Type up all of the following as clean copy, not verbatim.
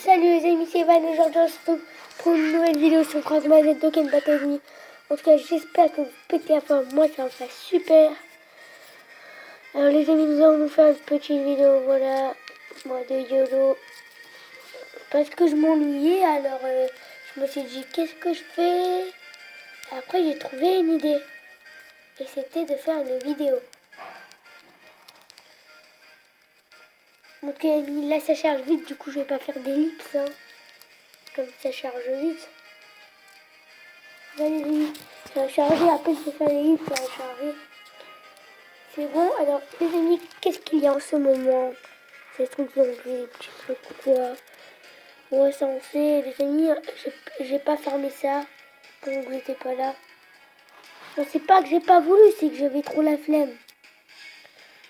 Salut les amis, c'est Van et aujourd'hui on se retrouve pour une nouvelle vidéo sur Croisement Z Token Battle. En tout cas, j'espère que vous pétez la forme. Moi, ça me fait super. Alors les amis, nous allons nous faire une petite vidéo, voilà, moi de YOLO. Parce que je m'ennuyais, alors je me suis dit, qu'est-ce que je fais? Après, j'ai trouvé une idée. Et c'était de faire une vidéo. Donc là, ça charge vite, du coup, je vais pas faire d'ellipse, hein. Comme ça charge vite. Allez, ça va charger, après je vais faire les livres, ça va charger. C'est bon, alors les amis, qu'est-ce qu'il y a en ce moment? Ces trucs ont des petits trucs ou quoi? Ouais, ça on sait, les amis, j'ai pas fermé ça pendant que j'étais pas là. Non, c'est pas que j'ai pas voulu, c'est que j'avais trop la flemme.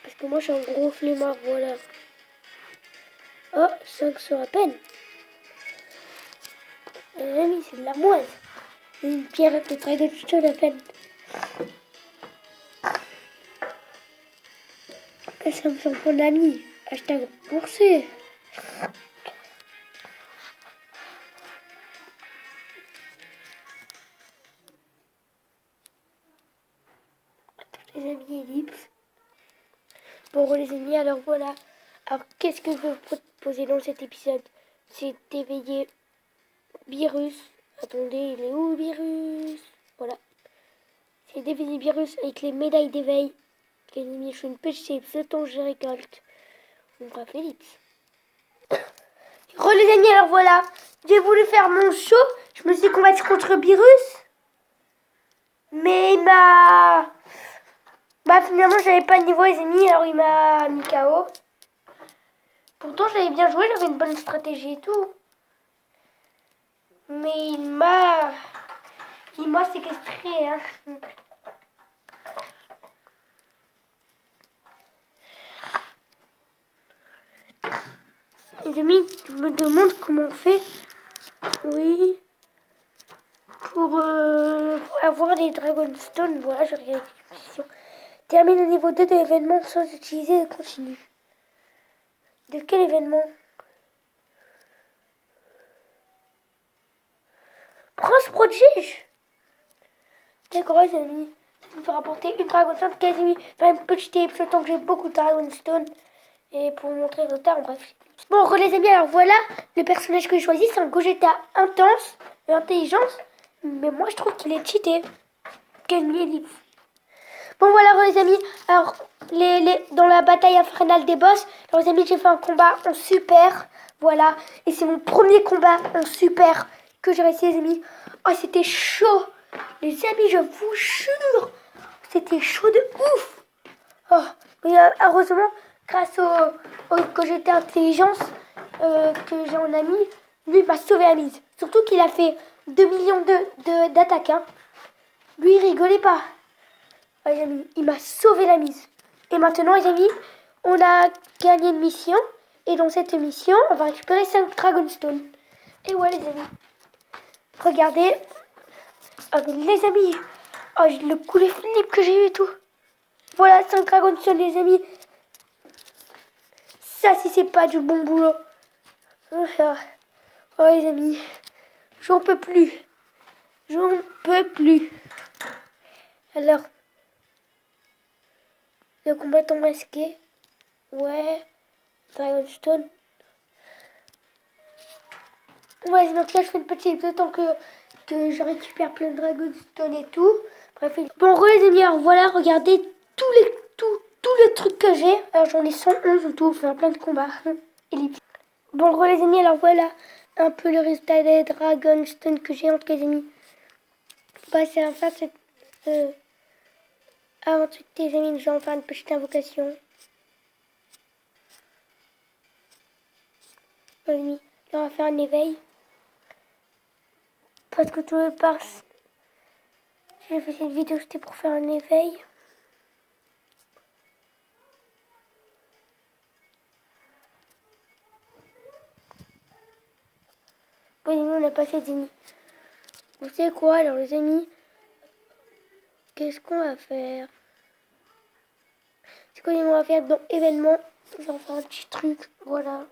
Parce que moi je suis un gros flemmard, voilà. Oh, 5 sur à peine. Les amis, c'est de la moise. Une pierre à peu près de chose à peine. Ça me semble mon ami. Hashtag boursier. Les amis ellipse. Bon les amis, alors voilà. Alors qu'est-ce que je veux vous proposer dans cet épisode? C'est d'éveiller Virus. Attendez, il est où Virus? Voilà. C'est d'éveiller Virus avec les médailles d'éveil. Les amis, je fais une petite ce temps je récolte. On va Félix. Les amis, alors voilà. J'ai voulu faire mon show. Je me suis combattu contre Virus. Mais il m'a... Bah finalement j'avais pas de niveau les amis, alors il m'a mis KO. Pourtant j'avais bien joué, j'avais une bonne stratégie et tout. Mais il m'a séquestré, hein. Les amis, je me demande comment on fait. Oui. Pour avoir les Dragonstone, voilà, je regarde les positions. Termine le niveau 2 de l'événement sans utiliser le continu. De quel événement? Prince Prodige. D'accord les amis. Ça me fait rapporter une Dragonstone quasi. Faire une petite ellipse tant que j'ai beaucoup de Dragonstone. Et pour vous montrer le retard, bref. Bon, les amis, alors voilà, le personnage que j'ai choisi, c'est un Gogeta intense et intelligence. Mais moi, je trouve qu'il est cheaté. Quel ellipse. Bon, voilà, les amis, alors, dans la bataille infernale des boss, alors, les amis, j'ai fait un combat en super. Voilà, et c'est mon premier combat en super que j'ai réussi, les amis. Oh, c'était chaud. Les amis, je vous jure, c'était chaud de ouf. Oh, mais heureusement, grâce au Gogeta intelligence que j'ai en ami, lui m'a sauvé la mise. Surtout qu'il a fait 2 millions d'attaques. Hein. Lui, il rigolait pas. Oh, les amis, il m'a sauvé la mise. Et maintenant, les amis, on a gagné une mission. Et dans cette mission, on va récupérer 5 Dragonstone. Et ouais, les amis. Regardez. Oh, les amis. Oh, le coup de flip que j'ai eu et tout. Voilà, 5 Dragonstone, les amis. Ça, si c'est pas du bon boulot. Oh, les amis. J'en peux plus. J'en peux plus. Alors, le combattant masqué. Ouais. Dragonstone. Ouais, donc là, je fais une petite de temps que je récupère plein de Dragonstone et tout. Bref. Bon, les amis, alors voilà, regardez tous les trucs que j'ai. Alors, j'en ai 111 au tout, faire plein de combats. Ellipse. Bon, les amis, alors voilà un peu le résultat des Dragonstone que j'ai entre les amis. Bah, c'est enfin cette. Avant tout, les amis, nous allons faire une petite invocation. Les amis, là, on va faire un éveil. Parce que tout le passe. J'ai fait cette vidéo, c'était pour faire un éveil. Bon, les amis, on a passé des nuits. Vous savez quoi, alors, les amis? Qu'est-ce qu'on va faire? C'est quoi, on va faire dans événement? On va faire un petit truc, voilà.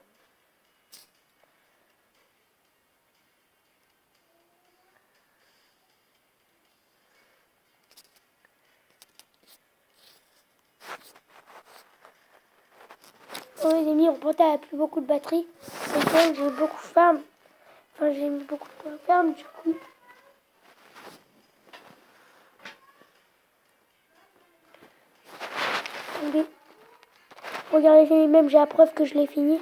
Oh, les amis, on portait à plus beaucoup de batterie. Et donc, j'ai beaucoup de farm. Enfin, j'ai mis beaucoup de farm, du coup. Attendez. Regardez, les amis, même j'ai la preuve que je l'ai fini.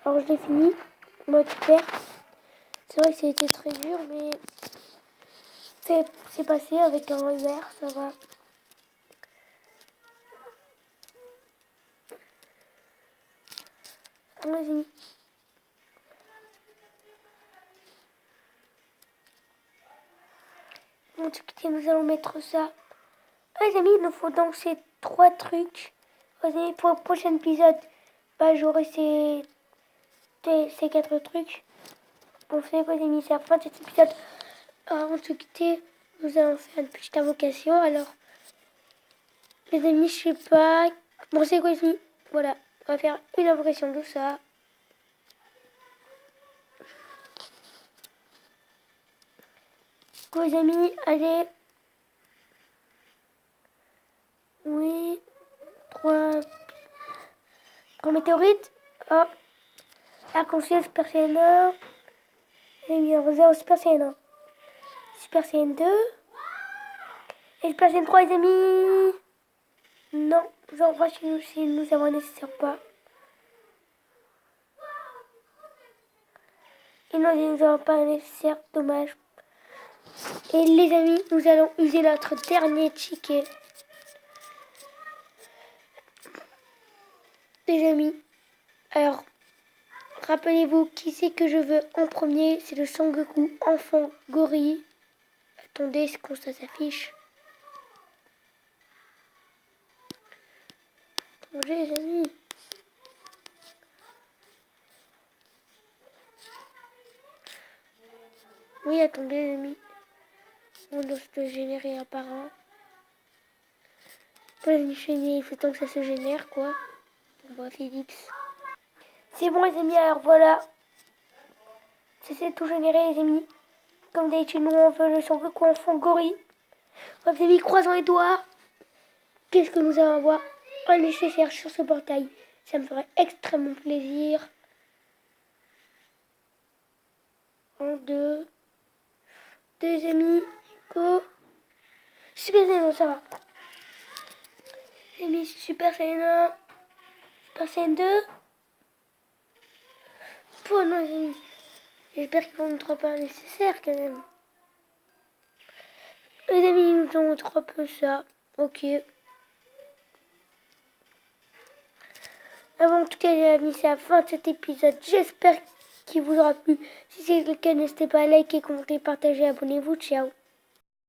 Alors, je l'ai fini. Mode super. C'est vrai que c'était très dur, mais c'est passé avec un revers, ça va. Bon, les amis. Bon, nous allons mettre ça. Ah, les amis, il nous faut donc ces 3 trucs. Les amis, pour le prochain épisode, bah, j'aurai ces 4 trucs. Bon, vous savez quoi, les amis, c'est la fin de cet épisode. Avant de se quitter, nous allons faire une petite invocation. Alors, les amis, je sais pas. Bon, c'est quoi, les amis? Voilà, on va faire une invocation de ça. Quoi, les amis, allez. Oui. 3 météorites. Hop. Arc-en-ciel, Super Saiyan 1. Et bien, Rosé, Super Saiyan 1. Super Saiyan 2. Et Super Saiyan 3, les amis. Non, je revois si nous avons nécessaire pas. Et non, nous n'avons pas nécessaire, dommage. Et les amis, nous allons user notre dernier ticket. Les amis, alors, rappelez-vous qui c'est que je veux en premier. C'est le Sangoku enfant gorille. Attendez, est-ce que ça s'affiche? Attendez, les amis. Oui, attendez, les amis. On doit se générer un par un. Pour les chaîner, il faut tant que ça se génère, quoi. Bon, Philips. C'est bon, les amis, alors voilà. C'est tout généré, les amis. Comme d'habitude, nous, on veut le Sangoku enfant gorille. Les amis, croisons les doigts. Qu'est-ce que nous allons avoir un nécessaire sur ce portail? Ça me ferait extrêmement plaisir. 1, 2. Deux amis. Go. Super Saiyan, ça va. J'ai mis Super Saiyan 1. Super Saiyan 2. Oh non, les amis. J'espère qu'ils vont nous dropper un nécessaire quand même. Les amis, ils nous ont droppé ça. Ok. Avant tout cas, les amis, c'est la fin de cet épisode. J'espère qu'il vous aura plu. Si c'est le cas, n'hésitez pas à liker, commenter, partager, abonnez-vous. Ciao.